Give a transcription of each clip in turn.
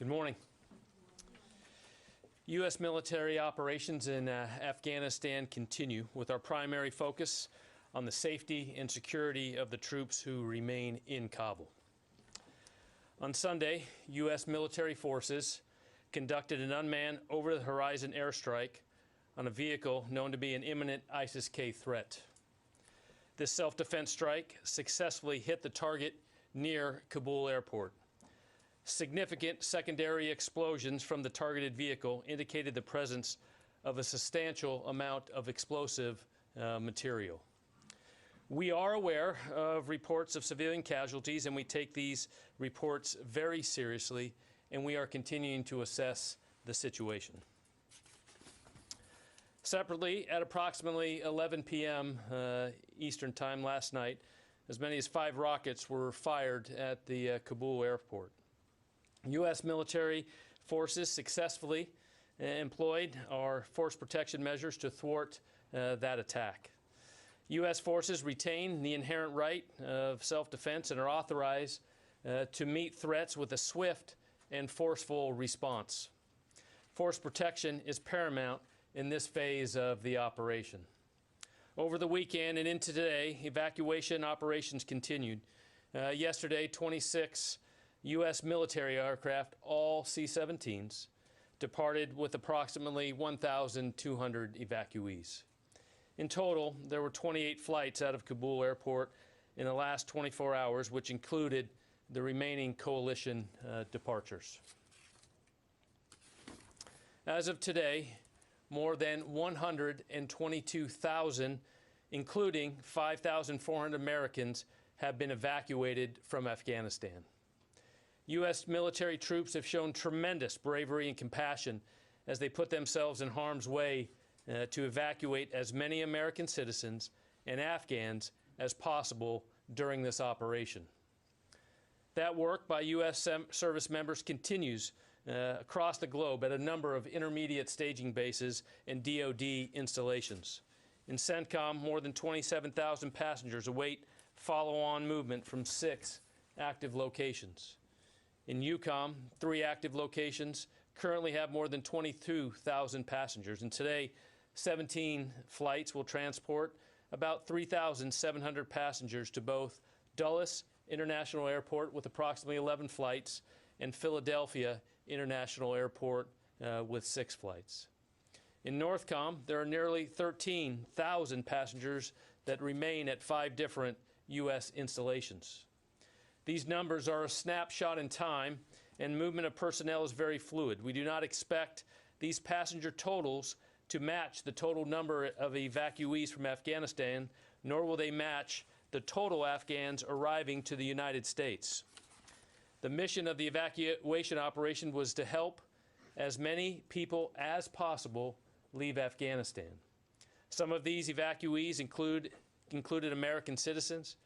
Good morning. U.S. military operations in Afghanistan continue, with our primary focus on the safety and security of the troops who remain in Kabul. On Sunday, U.S. military forces conducted an unmanned over-the-horizon airstrike on a vehicle known to be an imminent ISIS-K threat. This self-defense strike successfully hit the target near Kabul airport. Significant secondary explosions from the targeted vehicle indicated the presence of a substantial amount of explosive material. We are aware of reports of civilian casualties, and we take these reports very seriously, and we are continuing to assess the situation. Separately, at approximately 11 p.m. Eastern Time last night, as many as 5 rockets were fired at the Kabul airport. U.S. military forces successfully employed our force protection measures to thwart that attack. U.S. forces retain the inherent right of self-defense and are authorized to meet threats with a swift and forceful response. Force protection is paramount in this phase of the operation. Over the weekend and into today, evacuation operations continued. Yesterday, 26 U.S. military aircraft, all C-17s, departed with approximately 1,200 evacuees. In total, there were 28 flights out of Kabul airport in the last 24 hours, which included the remaining coalition departures. As of today, more than 122,000, including 5,400 Americans, have been evacuated from Afghanistan. U.S. military troops have shown tremendous bravery and compassion as they put themselves in harm's way to evacuate as many American citizens and Afghans as possible during this operation. That work by U.S. service members continues across the globe at a number of intermediate staging bases and DoD installations. In CENTCOM, more than 27,000 passengers await follow-on movement from 6 active locations. In EUCOM, 3 active locations currently have more than 22,000 passengers, and today 17 flights will transport about 3,700 passengers to both Dulles International Airport with approximately 11 flights and Philadelphia International Airport with 6 flights. In NORTHCOM, there are nearly 13,000 passengers that remain at 5 different U.S. installations. These numbers are a snapshot in time, and movement of personnel is very fluid. We do not expect these passenger totals to match the total number of evacuees from Afghanistan, nor will they match the total Afghans arriving to the United States. The mission of the evacuation operation was to help as many people as possible leave Afghanistan. Some of these evacuees included American citizens,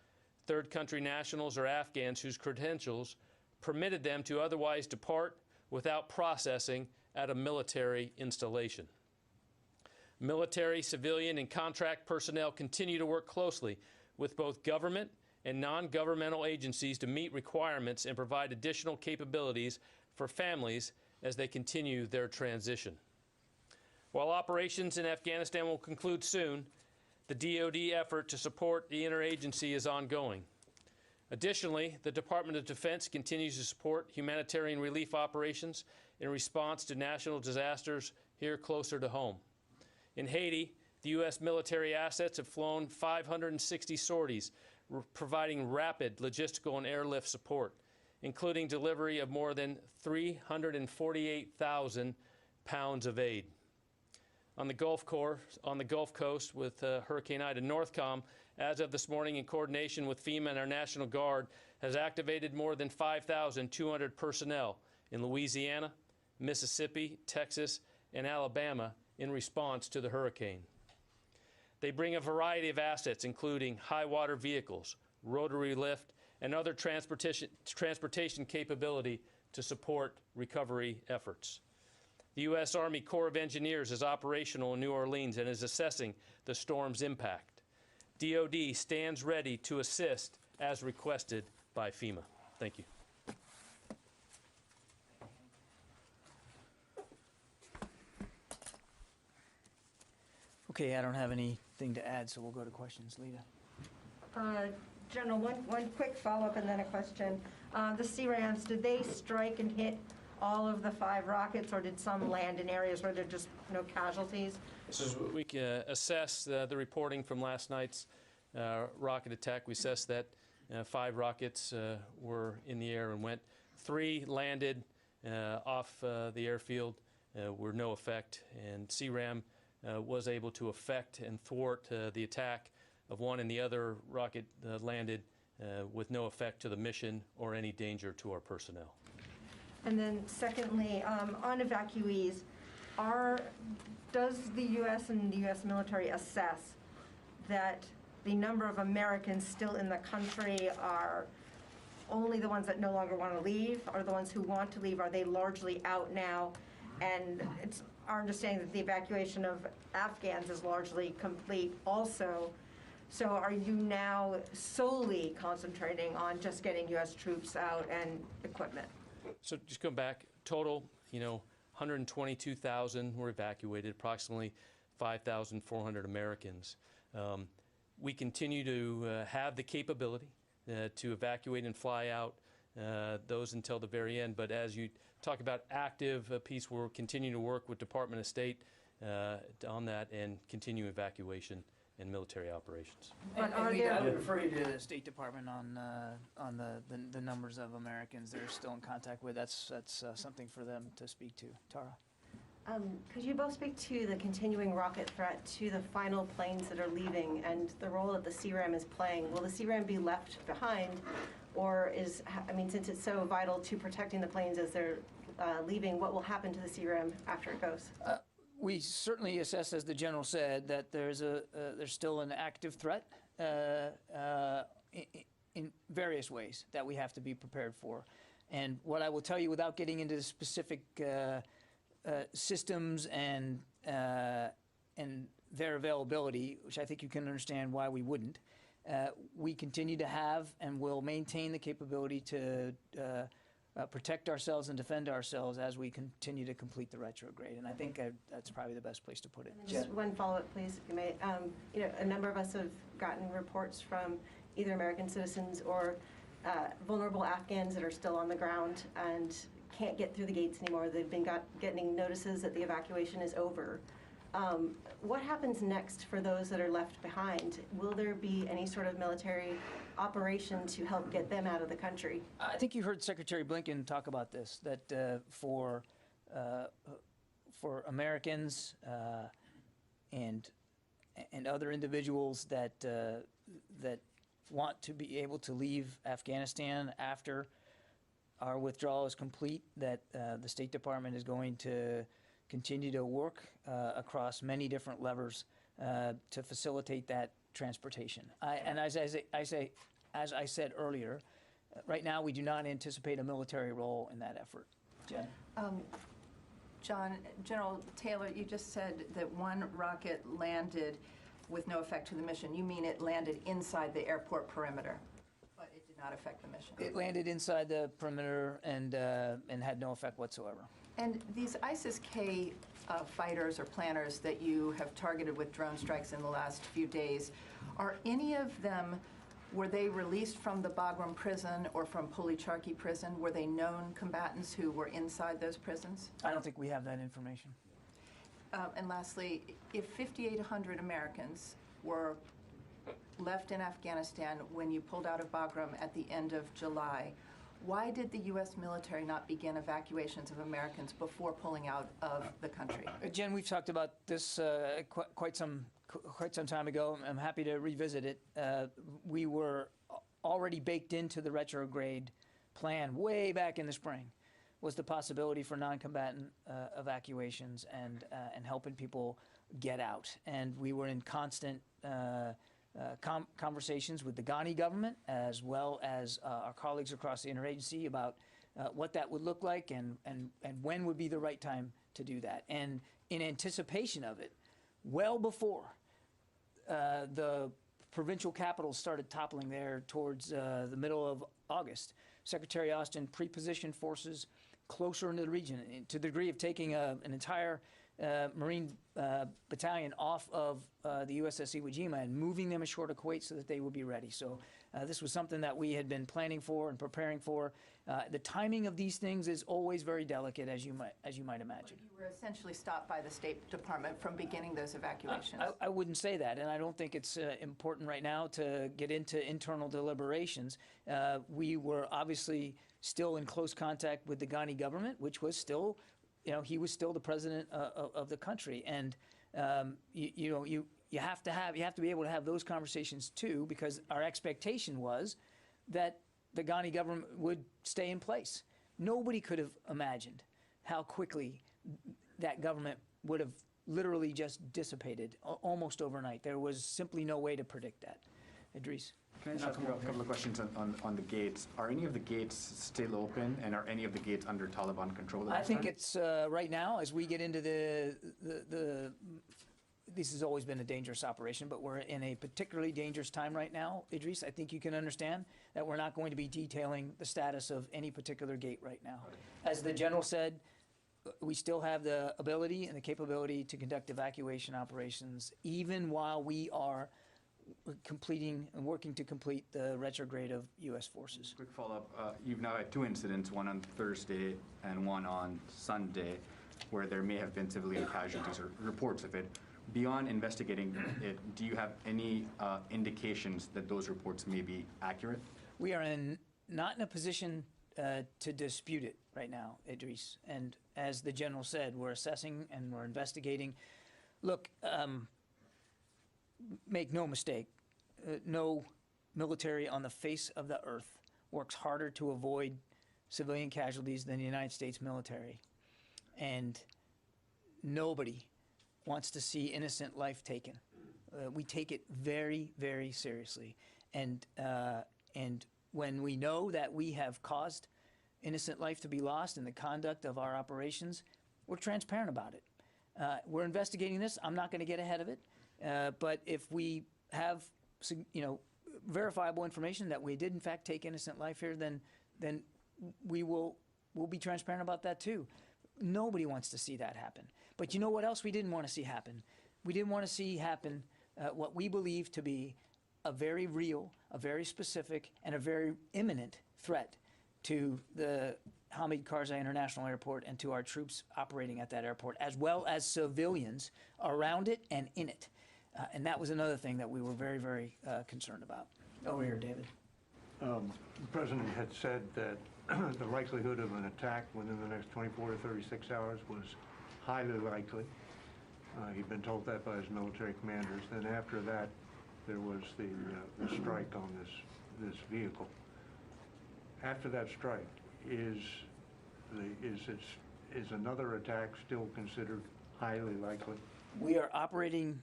third country nationals, or Afghans whose credentials permitted them to otherwise depart without processing at a military installation. Military, civilian, and contract personnel continue to work closely with both government and non-governmental agencies to meet requirements and provide additional capabilities for families as they continue their transition. While operations in Afghanistan will conclude soon, the DoD effort to support the interagency is ongoing. Additionally, the Department of Defense continues to support humanitarian relief operations in response to national disasters here closer to home. In Haiti, the U.S. military assets have flown 560 sorties, providing rapid logistical and airlift support, including delivery of more than 348,000 pounds of aid. On the Gulf Coast with Hurricane Ida, NORTHCOM, as of this morning, in coordination with FEMA and our National Guard, has activated more than 5,200 personnel in Louisiana, Mississippi, Texas, and Alabama in response to the hurricane. They bring a variety of assets, including high-water vehicles, rotary lift, and other transportation capability to support recovery efforts. The U.S. Army Corps of Engineers is operational in New Orleans and is assessing the storm's impact. DoD stands ready to assist as requested by FEMA. Thank you. Okay, I don't have anything to add, so we'll go to questions. Lita. General, one quick follow-up and then a question. The CRAMs, did they strike and hit all of the 5 rockets, or did some land in areas where there are just no casualties? So we can assess the reporting from last night's rocket attack. We assessed that 5 rockets were in the air and went. 3 landed off the airfield, were no effect, and CRAM was able to affect and thwart the attack of one, and the other rocket landed with no effect to the mission or any danger to our personnel. And then secondly, on evacuees, does the U.S. and the U.S. military assess that the number of Americans still in the country are only the ones that no longer want to leave, or the ones who want to leave, are they largely out now? And it's our understanding that the evacuation of Afghans is largely complete also. So are you now solely concentrating on just getting U.S. troops out and equipment? So just come back, total, 122,000 were evacuated, approximately 5,400 Americans. We continue to have the capability to evacuate and fly out those until the very end. But as you talk about active peace, we're continuing to work with Department of State on that and continue evacuation and military operations. And I would refer you to the State Department on the numbers of Americans they're still in contact with. That's something for them to speak to. Tara? Could you both speak to the continuing rocket threat to the final planes that are leaving and the role that the CRAM is playing? Will the CRAM be left behind, or since it's so vital to protecting the planes as they're leaving, what will happen to the CRAM after it goes? We certainly assess, as the general said, that there's still an active threat in various ways that we have to be prepared for. And what I will tell you, without getting into the specific systems and their availability, which I think you can understand why we wouldn't, we continue to have and will maintain the capability to protect ourselves and defend ourselves as we continue to complete the retrograde. And I think that's probably the best place to put it. Just one follow-up, please, if you may. A number of us have gotten reports from either American citizens or vulnerable Afghans that are still on the ground and can't get through the gates anymore. They've been getting notices that the evacuation is over. What happens next for those that are left behind? Will there be any sort of military operation to help get them out of the country? I think you heard Secretary Blinken talk about this, that for Americans and other individuals that want to be able to leave Afghanistan after our withdrawal is complete, that the State Department is going to continue to work across many different levers to facilitate that transportation. And as I said earlier, right now we do not anticipate a military role in that effort. Jen? John, General Taylor, you just said that one rocket landed with no effect to the mission. You mean it landed inside the airport perimeter, but it did not affect the mission? It landed inside the perimeter and had no effect whatsoever. And these ISIS-K fighters or planners that you have targeted with drone strikes in the last few days, are any of them, were they released from the Bagram prison or from Pulicharki prison? Were they known combatants who were inside those prisons? I don't think we have that information. And lastly, if 5,800 Americans were left in Afghanistan when you pulled out of Bagram at the end of July, why did the U.S. military not begin evacuations of Americans before pulling out of the country? Jen, we've talked about this quite some time ago. I'm happy to revisit it. We were already baked into the retrograde plan way back in the spring, was the possibility for non-combatant evacuations and helping people get out. And we were in constant conversations with the Ghani government, as well as our colleagues across the interagency, about what that would look like and when would be the right time to do that. And in anticipation of it, well before the provincial capitals started toppling there towards the middle of August, Secretary Austin pre-positioned forces closer into the region to the degree of taking an entire Marine battalion off of the USS Iwo Jima and moving them ashore to Kuwait so that they would be ready. So this was something that we had been planning for and preparing for. The timing of these things is always very delicate, as you might imagine. You were essentially stopped by the State Department from beginning those evacuations. I wouldn't say that, and I don't think it's important right now to get into internal deliberations. We were obviously still in close contact with the Ghani government, which was still, he was still the president of the country, and you have to be able to have those conversations too, because our expectation was that the Ghani government would stay in place. Nobody could have imagined how quickly that government would have literally just dissipated almost overnight. There was simply no way to predict that. Idris? Can I just ask a couple of questions on the gates? Are any of the gates still open, and are any of the gates under Taliban control at I this think time? it's right now, as we get into this has always been a dangerous operation, but we're in a particularly dangerous time right now, Idris. I think you can understand that we're not going to be detailing the status of any particular gate right now. As the general said, we still have the ability and the capability to conduct evacuation operations even while we are completing and working to complete the retrograde of U.S. forces. Quick follow-up. You've now had two incidents, one on Thursday and one on Sunday, where there may have been civilian casualties or reports of it. Beyond investigating it, do you have any indications that those reports may be accurate? We are not in a position to dispute it right now, Idris. And as the general said, we're assessing and we're investigating. Look, make no mistake, no military on the face of the earth works harder to avoid civilian casualties than the United States military. And nobody wants to see innocent life taken. We take it very, very seriously. And when we know that we have caused innocent life to be lost in the conduct of our operations, we're transparent about it. We're investigating this. I'm not going to get ahead of it. But if we have, verifiable information that we did in fact take innocent life here, then we'll be transparent about that too. Nobody wants to see that happen. But you know what else we didn't want to see happen? We didn't want to see happen what we believe to be a very real, a very specific, and a very imminent threat to the Hamid Karzai International Airport and to our troops operating at that airport, as well as civilians around it and in it. And that was another thing that we were very, very concerned about. Over here, David. The President had said that the likelihood of an attack within the next 24 to 36 hours was highly likely. He'd been told that by his military commanders. Then after that, there was the strike on this vehicle. After that strike, is another attack still considered highly likely? We are operating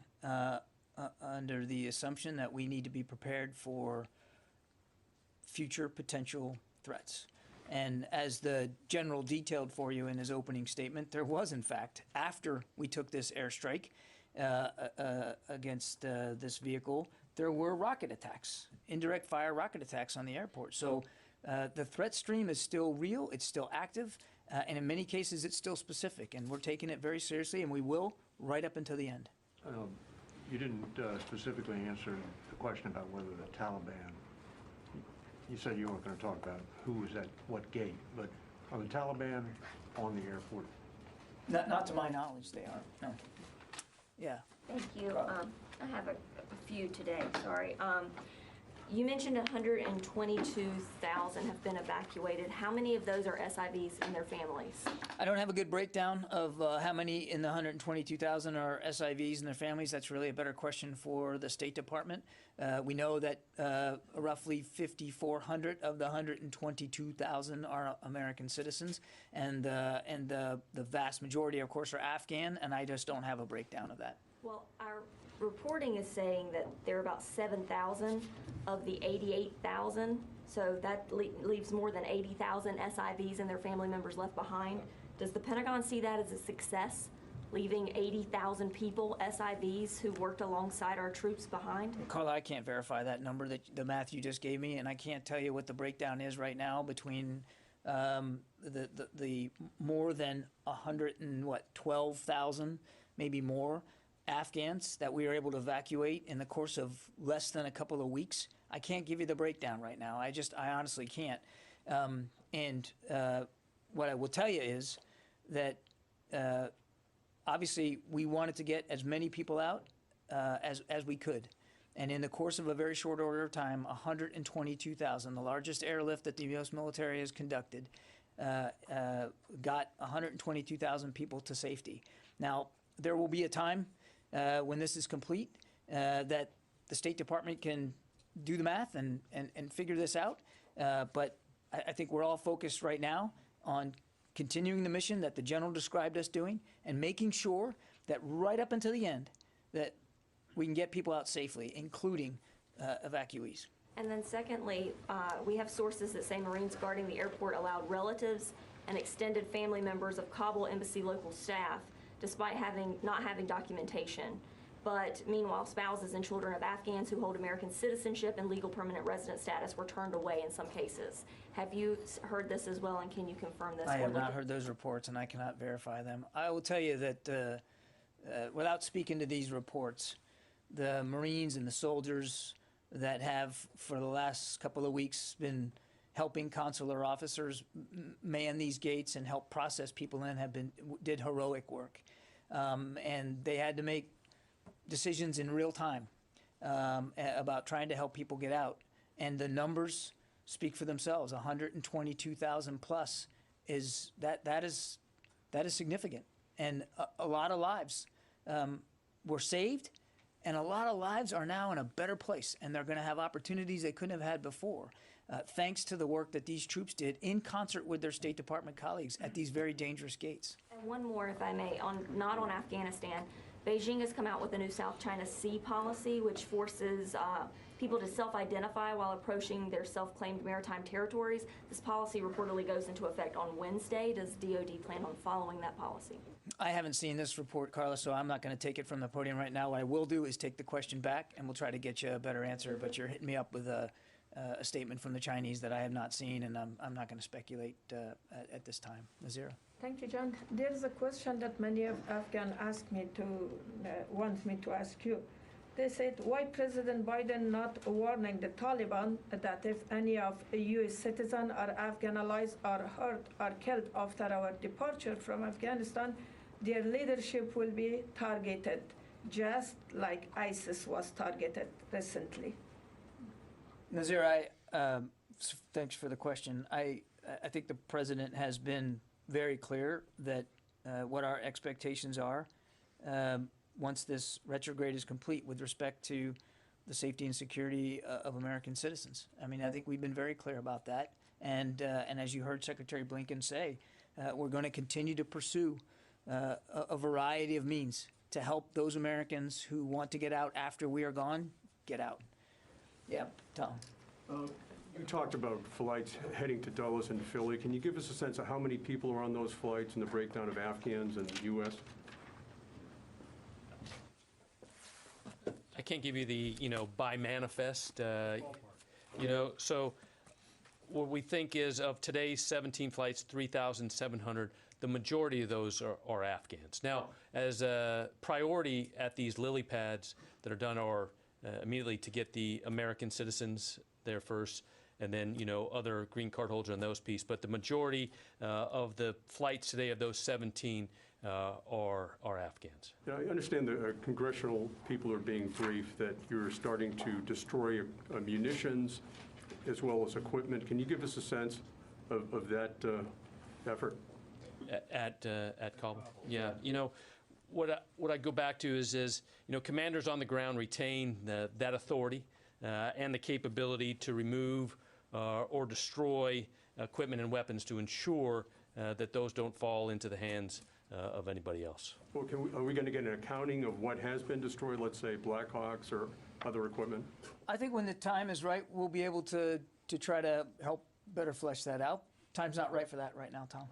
under the assumption that we need to be prepared for future potential threats. And as the general detailed for you in his opening statement, there was, in fact, after we took this airstrike against this vehicle, there were rocket attacks, indirect fire rocket attacks on the airport. So the threat stream is still real, it's still active, and in many cases it's still specific. And we're taking it very seriously, and we will right up until the end. You didn't specifically answer the question about whether the Taliban, you said you weren't going to talk about who was at what gate, but are the Taliban on the airport? Not to my knowledge, they are, no. Yeah. Thank you. I have a few today, sorry. You mentioned 122,000 have been evacuated. How many of those are SIVs and their families? I don't have a good breakdown of how many in the 122,000 are SIVs and their families. That's really a better question for the State Department. We know that roughly 5,400 of the 122,000 are American citizens, and the vast majority, of course, are Afghan, and I just don't have a breakdown of that. Well, our reporting is saying that there are about 7,000 of the 88,000, so that leaves more than 80,000 SIVs and their family members left behind. Does the Pentagon see that as a success, leaving 80,000 people, SIVs, who worked alongside our troops behind? Carla, I can't verify that number, the math you just gave me, and I can't tell you what the breakdown is right now between the more than 112,000, maybe more, Afghans that we were able to evacuate in the course of less than a couple of weeks. I can't give you the breakdown right now. I honestly can't. What I will tell you is that obviously we wanted to get as many people out as we could. And in the course of a very short order of time, 122,000, the largest airlift that the U.S. military has conducted, got 122,000 people to safety. Now, there will be a time when this is complete that the State Department can do the math and figure this out. But I think we're all focused right now on continuing the mission that the general described us doing and making sure that right up until the end that we can get people out safely, including evacuees. And then secondly, we have sources that say Marines guarding the airport allowed relatives and extended family members of Kabul embassy local staff, despite not having documentation. But meanwhile, spouses and children of Afghans who hold American citizenship and legal permanent resident status were turned away in some cases. Have you heard this as well, and can you confirm this? I have not heard those reports, and I cannot verify them. I will tell you that without speaking to these reports, the Marines and the soldiers that have, for the last couple of weeks, been helping consular officers man these gates and help process people in did heroic work. And they had to make decisions in real time about trying to help people get out. And the numbers speak for themselves. 122,000 plus is significant. And a lot of lives were saved, and a lot of lives are now in a better place, and they're going to have opportunities they couldn't have had before, thanks to the work that these troops did in concert with their State Department colleagues at these very dangerous gates. And one more, if I may, not on Afghanistan. Beijing has come out with a new South China Sea policy, which forces people to self-identify while approaching their self-claimed maritime territories. This policy reportedly goes into effect on Wednesday. Does DoD plan on following that policy? I haven't seen this report, Carla, so I'm not going to take it from the podium right now. What I will do is take the question back, and we'll try to get you a better answer. But you're hitting me up with a statement from the Chinese that I have not seen, and I'm not going to speculate at this time. Nazira. Thank you, John. There is a question that many of Afghans want me to ask you. They said, why President Biden not warning the Taliban that if any of U.S. citizens or Afghan allies are hurt or killed after our departure from Afghanistan, their leadership will be targeted, just like ISIS was targeted recently? Nazir, thanks for the question. I think the president has been very clear that what our expectations are once this retrograde is complete with respect to the safety and security of American citizens. I mean, I think we've been very clear about that. And as you heard Secretary Blinken say, we're going to continue to pursue a variety of means to help those Americans who want to get out after we are gone, get out. Yeah, Tom. You talked about flights heading to Dulles and Philly. Can you give us a sense of how many people are on those flights and the breakdown of Afghans and the U.S.? I can't give you the, by manifest, so what we think is of today's 17 flights, 3,700, the majority of those are Afghans. Now, as a priority at these lily pads that are done are immediately to get the American citizens there first, and then, other green card holders on those pieces. But the majority of the flights today of those 17 are Afghans. Yeah, I understand the congressional people are being briefed that you're starting to destroy munitions as well as equipment. Can you give us a sense of that effort? At Kabul? Yeah. What I go back to is commanders on the ground retain that authority and the capability to remove or destroy equipment and weapons to ensure that those don't fall into the hands of anybody else. Well, are we going to get an accounting of what has been destroyed, let's say Blackhawks or other equipment? I think when the time is right, we'll be able to try to help better flesh that out. Time's not right for that right now, Tom.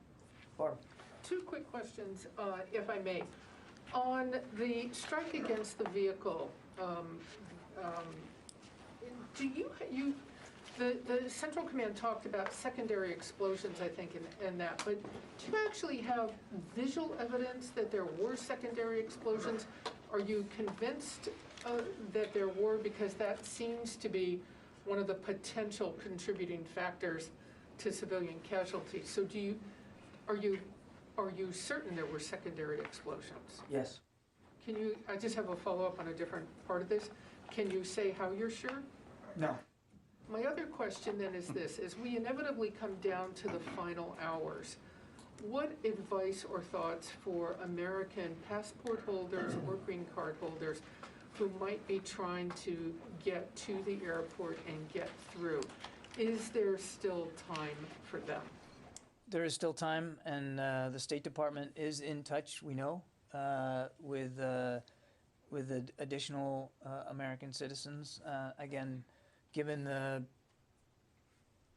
Barb. Two quick questions, if I may. On the strike against the vehicle, do you The Central Command talked about secondary explosions, I think, in that, but do you actually have visual evidence that there were secondary explosions? Are you convinced that there were? Because that seems to be one of the potential contributing factors to civilian casualties. So are you certain there were secondary explosions? Yes. I just have a follow-up on a different part of this. Can you say how you're sure? No. My other question then is this: as we inevitably come down to the final hours, what advice or thoughts for American passport holders or green card holders who might be trying to get to the airport and get through? Is there still time for them? There is still time, and the State Department is in touch, we know, with the additional American citizens. Again, given the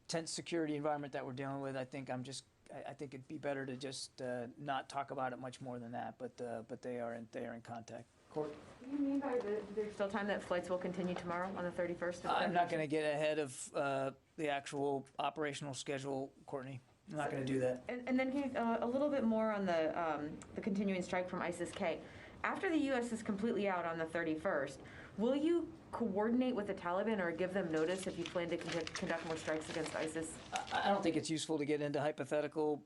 tense security environment that we're dealing with, I think it'd be better to just not talk about it much more than that. But they are in contact. Court. What do you mean by there's still time that flights will continue tomorrow on the 31st? I'm not going to get ahead of the actual operational schedule, Courtney. I'm not going to do that. And then can you, a little bit more on the continuing strike from ISIS-K. After the U.S. is completely out on the 31st, will you coordinate with the Taliban or give them notice if you plan to conduct more strikes against ISIS? I don't think it's useful to get into hypothetical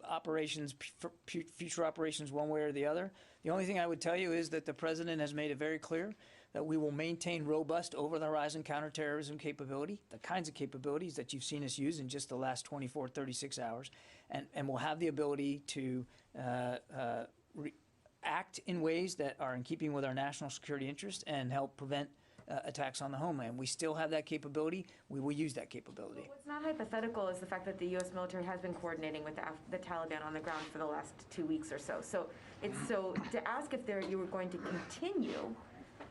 operations, future operations one way or the other. The only thing I would tell you is that the President has made it very clear that we will maintain robust over-the-horizon counterterrorism capability, the kinds of capabilities that you've seen us use in just the last 24, 36 hours, and we'll have the ability to act in ways that are in keeping with our national security interests and help prevent attacks on the homeland. We still have that capability. We will use that capability. What's not hypothetical is the fact that the U.S. military has been coordinating with the Taliban on the ground for the last 2 weeks or so. So to ask if you were going to continue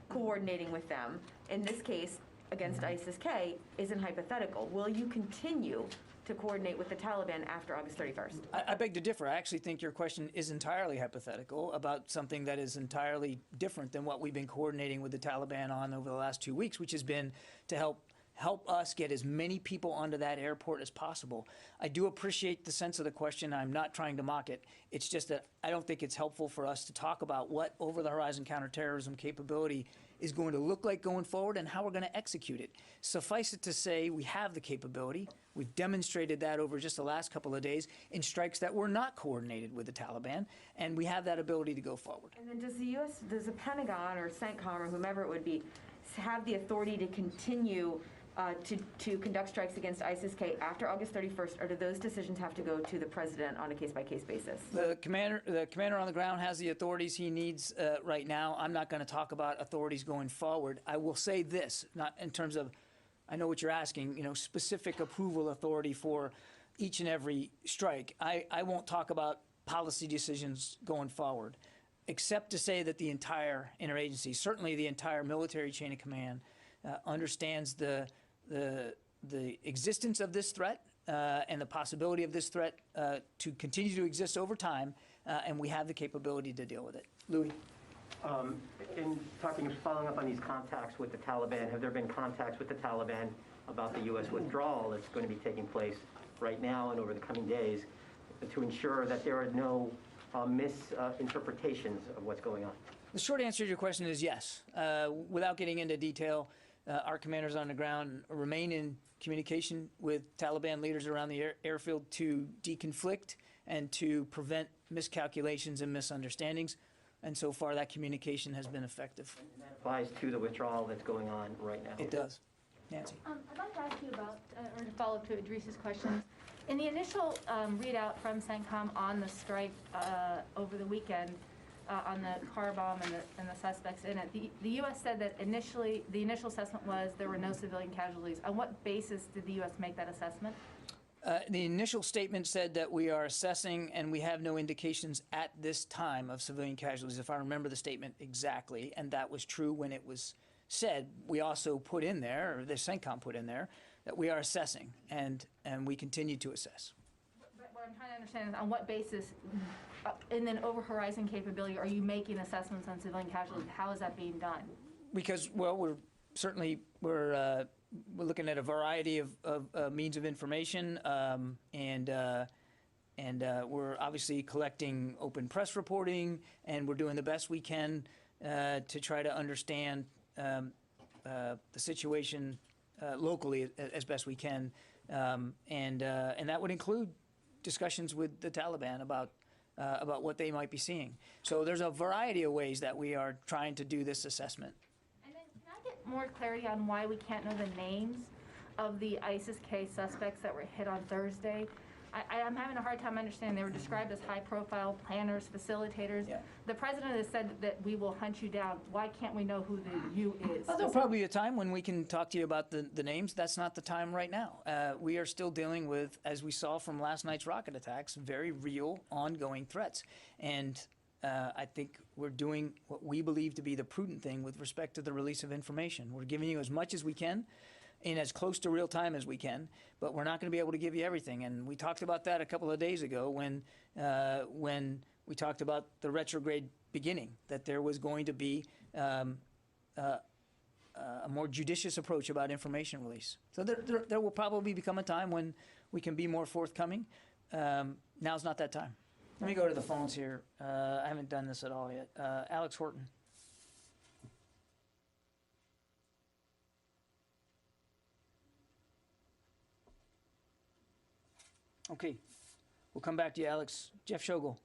coordinating with them, in this case against ISIS-K, isn't hypothetical. Will you continue to coordinate with the Taliban after August 31st? I beg to differ. I actually think your question is entirely hypothetical about something that is entirely different than what we've been coordinating with the Taliban on over the last 2 weeks, which has been to help us get as many people onto that airport as possible. I do appreciate the sense of the question. I'm not trying to mock it. It's just that I don't think it's helpful for us to talk about what over-the-horizon counterterrorism capability is going to look like going forward and how we're going to execute it. Suffice it to say, we have the capability. We've demonstrated that over just the last couple of days in strikes that were not coordinated with the Taliban, and we have that ability to go forward. And then does the Pentagon or CENTCOM or whomever it would be have the authority to continue to conduct strikes against ISIS-K after August 31st, or do those decisions have to go to the President on a case-by-case basis? The commander on the ground has the authorities he needs right now. I'm not going to talk about authorities going forward. I will say this, not in terms of, I know what you're asking, specific approval authority for each and every strike. I won't talk about policy decisions going forward, except to say that the entire interagency, certainly the entire military chain of command, understands the existence of this threat and the possibility of this threat to continue to exist over time, and we have the capability to deal with it. Louis? Following up on these contacts with the Taliban, have there been contacts with the Taliban about the U.S. withdrawal that's going to be taking place right now and over the coming days to ensure that there are no misinterpretations of what's going on? The short answer to your question is yes. Without getting into detail, our commanders on the ground remain in communication with Taliban leaders around the airfield to deconflict and to prevent miscalculations and misunderstandings. And so far, that communication has been effective. And that applies to the withdrawal that's going on right now. It does. Nancy? I'd like to ask you about, or to follow up to Idris's questions. In the initial readout from CENTCOM on the strike over the weekend, on the car bomb and the suspects in it, the U.S. said that initially, the initial assessment was there were no civilian casualties. On what basis did the U.S. make that assessment? The initial statement said that we are assessing and we have no indications at this time of civilian casualties, if I remember the statement exactly, and that was true when it was said. We also put in there, or the CENTCOM put in there, that we are assessing, and we continue to assess. But what I'm trying to understand is on what basis, in an over-horizon capability, are you making assessments on civilian casualties? How is that being done? Because, well, we're we're looking at a variety of means of information, and we're obviously collecting open press reporting, and we're doing the best we can to try to understand the situation locally as best we can, and that would include discussions with the Taliban about what they might be seeing. So there's a variety of ways that we are trying to do this assessment. And then can I get more clarity on why we can't know the names of the ISIS-K suspects that were hit on Thursday? I'm having a hard time understanding. They were described as high-profile planners, facilitators. Yeah. The president has said that we will hunt you down. Why can't we know who the you is? Well, there'll probably be a time when we can talk to you about the names. That's not the time right now. We are still dealing with, as we saw from last night's rocket attacks, very real, ongoing threats. And I think we're doing what we believe to be the prudent thing with respect to the release of information. We're giving you as much as we can in as close to real time as we can, but we're not going to be able to give you everything. And we talked about that a couple of days ago when we talked about the retrograde beginning, that there was going to be a more judicious approach about information release. So there will probably become a time when we can be more forthcoming. Now's not that time. Let me go to the phones here. I haven't done this at all yet. Alex Horton. Okay, we'll come back to you, Alex. Jeff Shogel.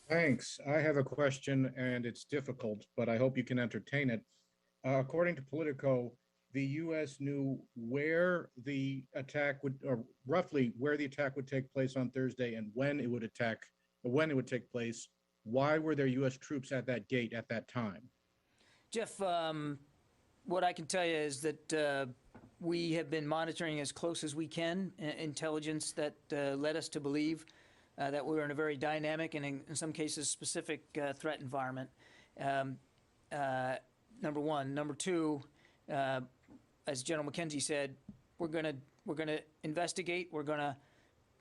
Thanks. I have a question, and it's difficult, but I hope you can entertain it. According to Politico, the U.S. knew where the attack would, or roughly where the attack would take place on Thursday, and when it would take place. Why were there U.S. troops at that gate at that time? Jeff, what I can tell you is that we have been monitoring as close as we can intelligence that led us to believe that we were in a very dynamic and in some cases specific threat environment. Number one. Number two, as General McKenzie said, we're gonna investigate. We're gonna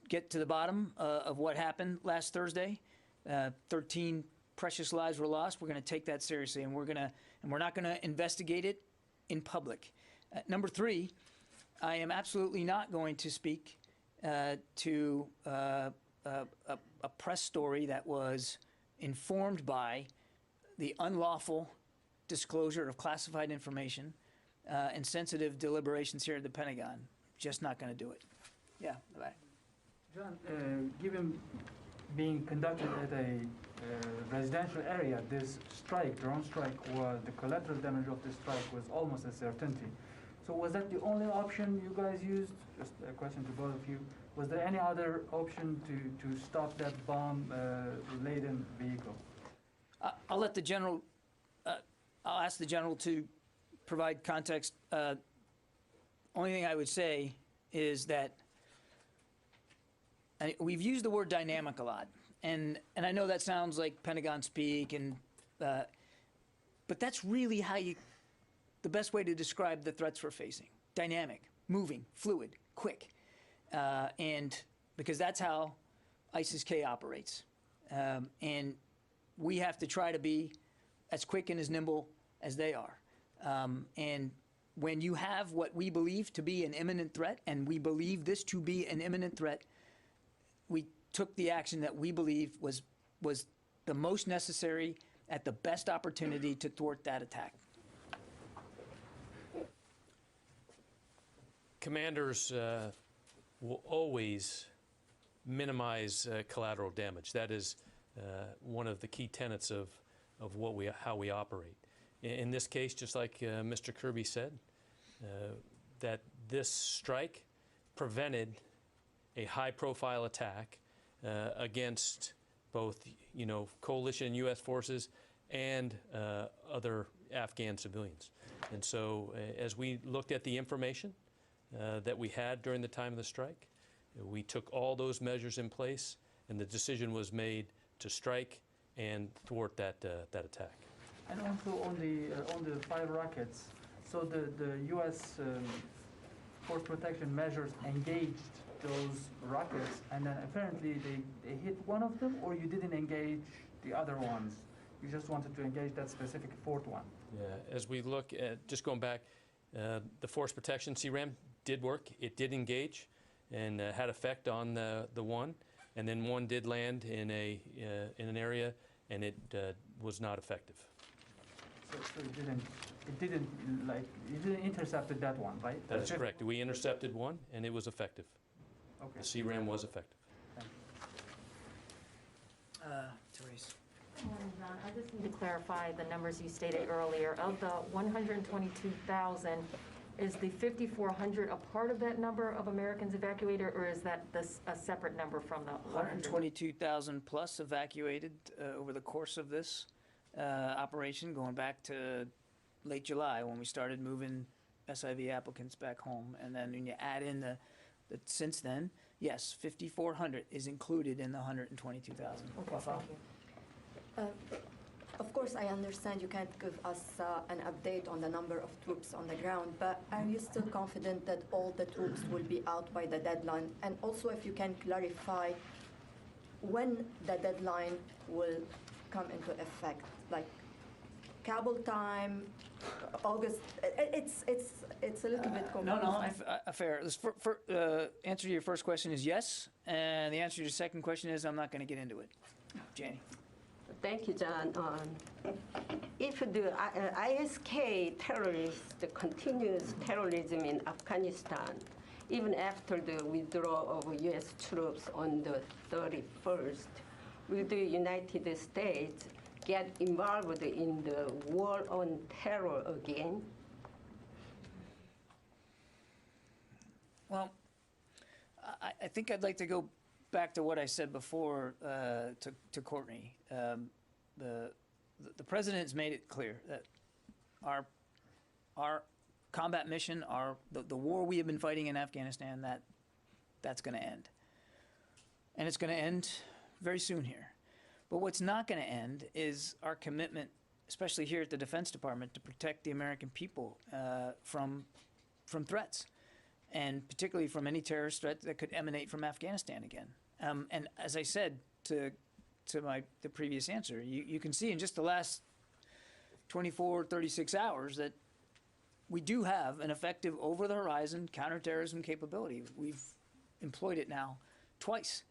get to the bottom of what happened last Thursday. 13 precious lives were lost. We're gonna take that seriously, and we're not gonna investigate it in public. Number three, I am absolutely not going to speak to a press story that was informed by the unlawful disclosure of classified information and sensitive deliberations here at the Pentagon. Just not going to do it. Yeah, bye. John, given being conducted at a residential area, this strike, drone strike, the collateral damage of this strike was almost a certainty. So was that the only option you guys used? Just a question to both of you. Was there any other option to stop that bomb-laden vehicle? I'll let the general. I'll ask the general to provide context. Only thing I would say is that we've used the word dynamic a lot, and I know that sounds like Pentagon speak, but that's really how the best way to describe the threats we're facing. Dynamic, moving, fluid, quick. And because that's how ISIS-K operates. And we have to try to be as quick and as nimble as they are. And when you have what we believe to be an imminent threat, and we believe this to be an imminent threat, we took the action that we believe was the most necessary at the best opportunity to thwart that attack. Commanders will always minimize collateral damage. That is one of the key tenets of how we operate. In this case, just like Mr. Kirby said, that this strike prevented a high-profile attack against both, coalition U.S. forces and other Afghan civilians. And so, as we looked at the information that we had during the time of the strike, we took all those measures in place, and the decision was made to strike and thwart that attack. And also on the 5 rockets, so the U.S. Force Protection measures engaged those rockets, and then apparently they hit one of them, or you didn't engage the other ones? You just wanted to engage that specific 4th one? Yeah, as we look at, just going back, The force protection CRAM did work. It did engage and had effect on the one, and then one did land in an area, and it was not effective. So it didn't intercept that one, right? That is correct. We intercepted one, and it was effective. Okay. The CRAM was effective. Therese. Morning, John. I just need to clarify the numbers you stated earlier. Of the 122,000, is the 5,400 a part of that number of Americans evacuated, or is that a separate number from the 122,000 plus evacuated over the course of this operation, going back to late July when we started moving SIV applicants back home. And then when you add in the since then, yes, 5,400 is included in the 122,000. Okay, thank you. Of course, I understand you can't give us an update on the number of troops on the ground, but are you still confident that all the troops will be out by the deadline? And also, if you can clarify when the deadline will come into effect, like Kabul time, August. It's a little bit confusing. No, fair. Answer to your first question is yes, and the answer to your second question is I'm not going to get into it. Janie. Thank you, John. If the ISK terrorist continues terrorism in Afghanistan, even after the withdrawal of U.S. troops on the 31st, will the United States get involved in the war on terror again? Well, I think I'd like to go back to what I said before to Courtney. The president's made it clear that our combat mission, the war we have been fighting in Afghanistan, that's going to end. And it's going to end very soon here. But what's not going to end is our commitment, especially here at the Defense Department, to protect the American people from threats, and particularly from any terrorist threat that could emanate from Afghanistan again. And as I said to the previous answer, you can see in just the last 24, 36 hours that we do have an effective over-the-horizon counterterrorism capability. We've employed it now twice,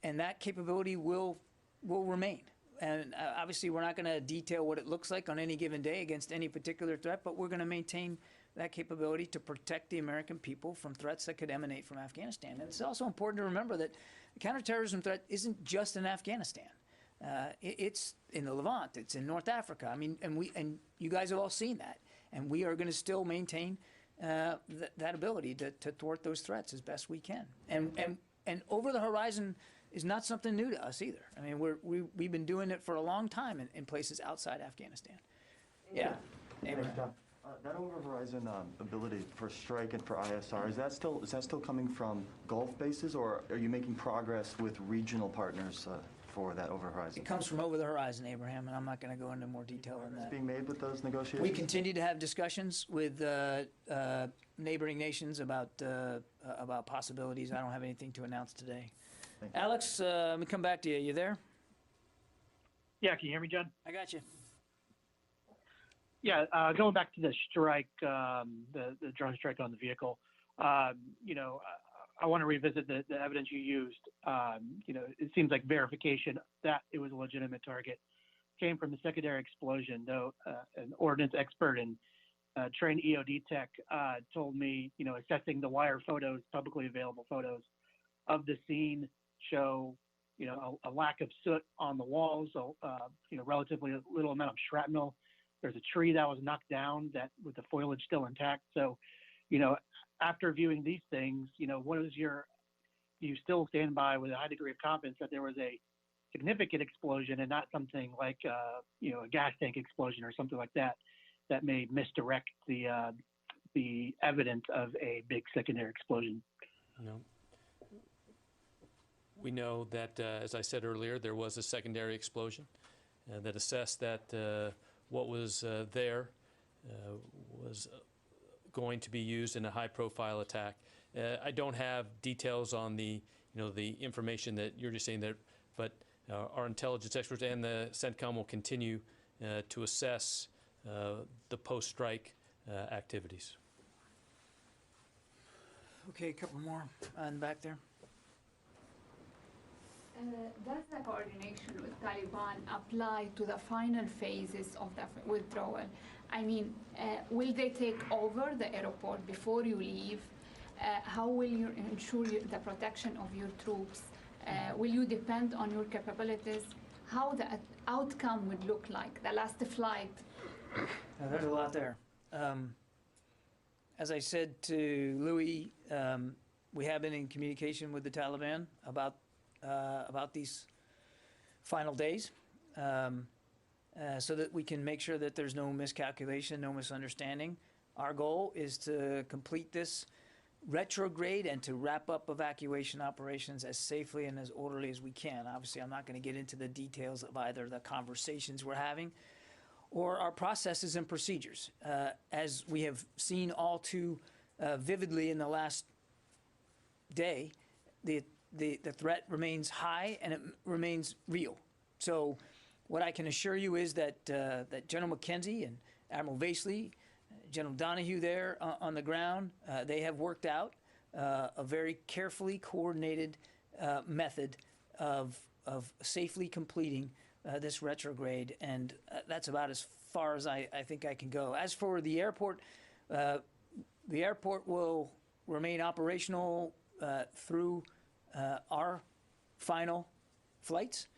and that capability will remain. And obviously, we're not going to detail what it looks like on any given day against any particular threat, but we're going to maintain that capability to protect the American people from threats that could emanate from Afghanistan. And it's also important to remember that the counterterrorism threat isn't just in Afghanistan. It's in the Levant. It's in North Africa. I mean, and you guys have all seen that. And we are going to still maintain that ability to thwart those threats as best we can. And over the horizon is not something new to us either. I mean, we've been doing it for a long time in places outside Afghanistan. Yeah. That over-horizon ability for strike and for ISR, is that still coming from Gulf bases, or are you making progress with regional partners for that over-horizon? It comes from over the horizon, Abraham, and I'm not going to go into more detail on that. Being made with those negotiations? We continue to have discussions with neighboring nations about possibilities. I don't have anything to announce today. Alex, let me come back to you. You there? Yeah, can you hear me, John? I got you. Yeah, going back to the strike, the drone strike on the vehicle, I want to revisit the evidence you used. It seems like verification that it was a legitimate target came from the secondary explosion, though an ordnance expert and trained EOD tech told me, assessing the wire photos, publicly available photos of the scene show, a lack of soot on the walls, relatively little amount of shrapnel. There's a tree that was knocked down that with the foliage still intact. So, after viewing these things, you still stand by with a high degree of confidence that there was a significant explosion and not something like, a gas tank explosion or something like that, that may misdirect the evidence of a big secondary explosion. No. We know that, as I said earlier, there was a secondary explosion that assessed that what was there was going to be used in a high-profile attack. I don't have details on the information that you're just saying there, but our intelligence experts and the CENTCOM will continue to assess the post-strike activities. Okay, a couple more on back there. Does the coordination with Taliban apply to the final phases of the withdrawal? I mean, will they take over the airport before you leave? How will you ensure the protection of your troops? Will you depend on your capabilities? How the outcome would look like, the last flight? There's a lot there. As I said to Louis, we have been in communication with the Taliban about these final days, so that we can make sure that there's no miscalculation, no misunderstanding. Our goal is to complete this retrograde and to wrap up evacuation operations as safely and as orderly as we can. Obviously, I'm not going to get into the details of either the conversations we're having or our processes and procedures. As we have seen all too vividly in the last day, the threat remains high and it remains real. So what I can assure you is that that General McKenzie and Admiral Vasely, General Donahue there on the ground, they have worked out a very carefully coordinated method of safely completing this retrograde, and that's about as far as I think I can go. As for the airport will remain operational through our final flights.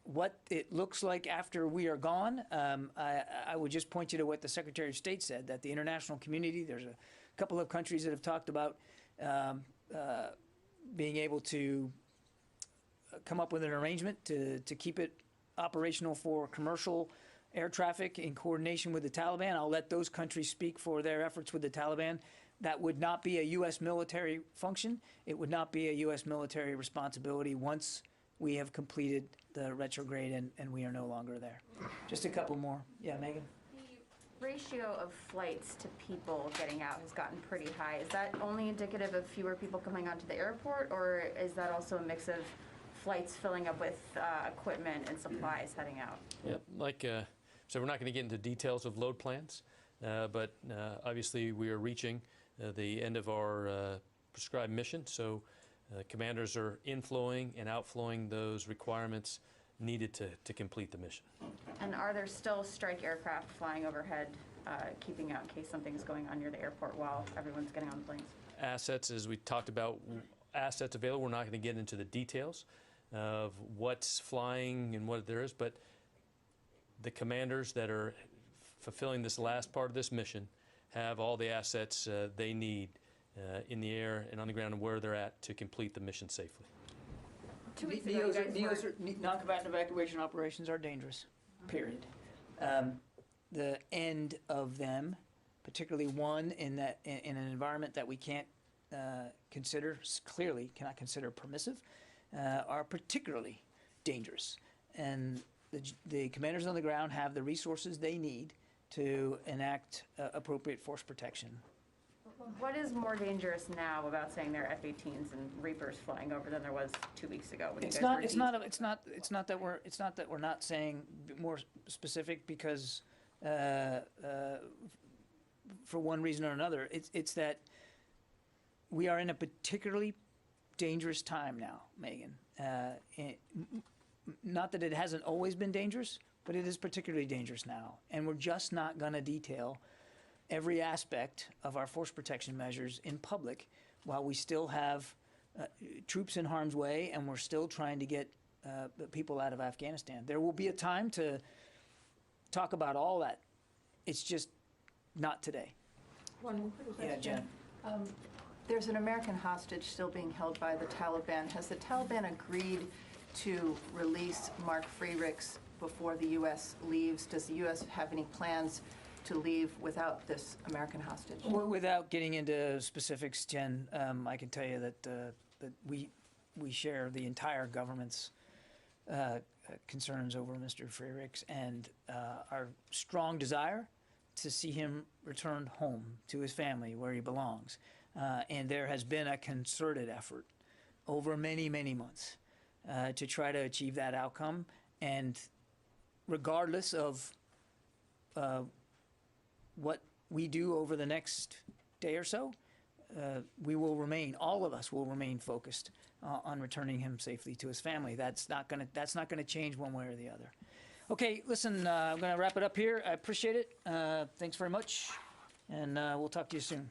What it looks like after we are gone, I would just point you to what the Secretary of State said, that the international community, there's a couple of countries that have talked about being able to come up with an arrangement to keep it operational for commercial air traffic in coordination with the Taliban. I'll let those countries speak for their efforts with the Taliban. That would not be a U.S. military function. It would not be a U.S. military responsibility once we have completed the retrograde and we are no longer there. Just a couple more. Yeah, Megan? The ratio of flights to people getting out has gotten pretty high. Is that only indicative of fewer people coming onto the airport, or is that also a mix of flights filling up with equipment and supplies heading out? Yeah, so we're not going to get into details of load plans, but obviously we are reaching the end of our prescribed mission, so commanders are inflowing and outflowing those requirements needed to complete the mission. And are there still strike aircraft flying overhead, keeping out in case something's going on near the airport while everyone's getting on the planes? Assets, as we talked about, assets available. We're not going to get into the details of what's flying and what there is, but the commanders that are fulfilling this last part of this mission have all the assets they need in the air and on the ground and where they're at to complete the mission safely. 2 weeks ago, non-combatant evacuation operations are dangerous, period. The end of them, particularly one in an environment that we can't clearly cannot consider permissive, are particularly dangerous. And the commanders on the ground have the resources they need to enact appropriate force protection. What is more dangerous now about saying there are F-18s and Reapers flying over than there was 2 weeks ago? When It's you guys not that we're not saying more specific because for one reason or another. It's that we are in a particularly dangerous time now, Megan. Not that it hasn't always been dangerous, but it is particularly dangerous now, and we're just not going to detail every aspect of our force protection measures in public while we still have troops in harm's way and we're still trying to get people out of Afghanistan. There will be a time to talk about all that. It's just not today. One more question. Yeah, Jen. There's an American hostage still being held by the Taliban. Has the Taliban agreed to release Mark Frerichs before the U.S. leaves? Does the U.S. have any plans to leave without this American hostage? Well, without getting into specifics, Jen, I can tell you that we share the entire government's concerns over Mr. Frerichs and our strong desire to see him returned home to his family where he belongs. And there has been a concerted effort over many, many months to try to achieve that outcome. And regardless of what we do over the next day or so, we will remain, all of us will remain focused on returning him safely to his family. That's not gonna change one way or the other. Okay, listen, I'm gonna wrap it up here. I appreciate it. Thanks very much, and we'll talk to you soon.